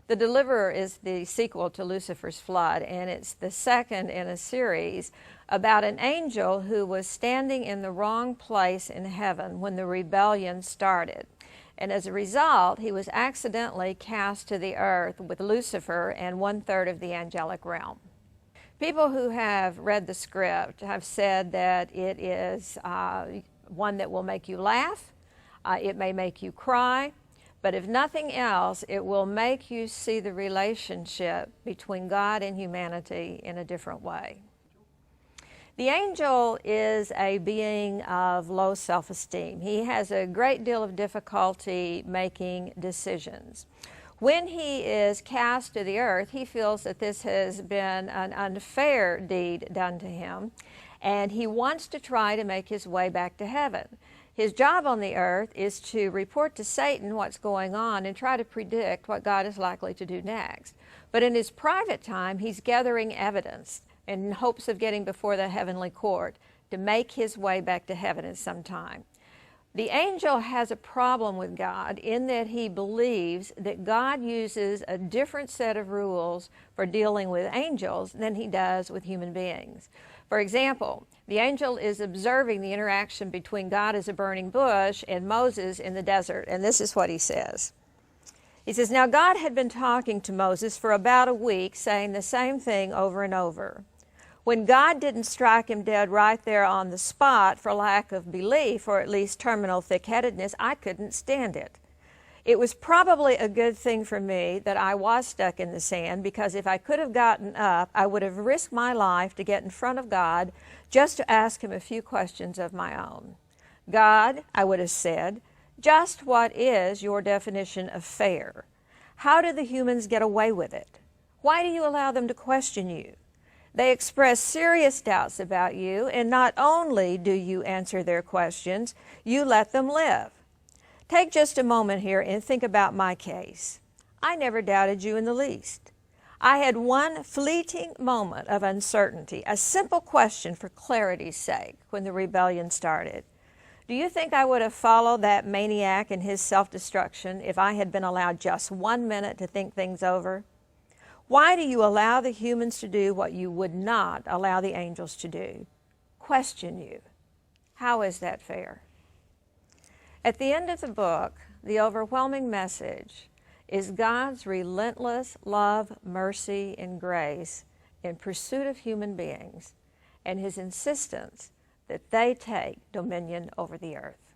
The Deliverer is the sequel to Lucifer's Flood, and it's the second in a series about an angel who was standing in the wrong place in heaven when the rebellion started. And as a result, he was accidentally cast to the earth with Lucifer and 1/3 of the angelic realm. People who have read the script have said that it is one that will make you laugh, it may make you cry, but if nothing else, it will make you see the relationship between God and humanity in a different way. The angel is a being of low self-esteem. He has a great deal of difficulty making decisions. When he is cast to the earth, he feels that this has been an unfair deed done to him, and he wants to try to make his way back to heaven. His job on the earth is to report to Satan what's going on and try to predict what God is likely to do next. But in his private time, he's gathering evidence in hopes of getting before the heavenly court to make his way back to heaven at some time. The angel has a problem with God in that he believes that God uses a different set of rules for dealing with angels than he does with human beings. For example, the angel is observing the interaction between God as a burning bush and Moses in the desert, and this is what he says. He says, "Now God had been talking to Moses for about a week, saying the same thing over and over. When God didn't strike him dead right there on the spot for lack of belief, or at least terminal thick-headedness, I couldn't stand it. It was probably a good thing for me that I was stuck in the sand, because if I could have gotten up, I would have risked my life to get in front of God just to ask him a few questions of my own. God, I would have said, just what is your definition of fair? How do the humans get away with it? Why do you allow them to question you? They express serious doubts about you, and not only do you answer their questions, you let them live. Take just a moment here and think about my case. I never doubted you in the least. I had one fleeting moment of uncertainty, a simple question for clarity's sake, when the rebellion started. Do you think I would have followed that maniac in his self-destruction if I had been allowed just 1 minute to think things over? Why do you allow the humans to do what you would not allow the angels to do? Question you. How is that fair?" At the end of the book, the overwhelming message is God's relentless love, mercy, and grace in pursuit of human beings, and his insistence that they take dominion over the earth.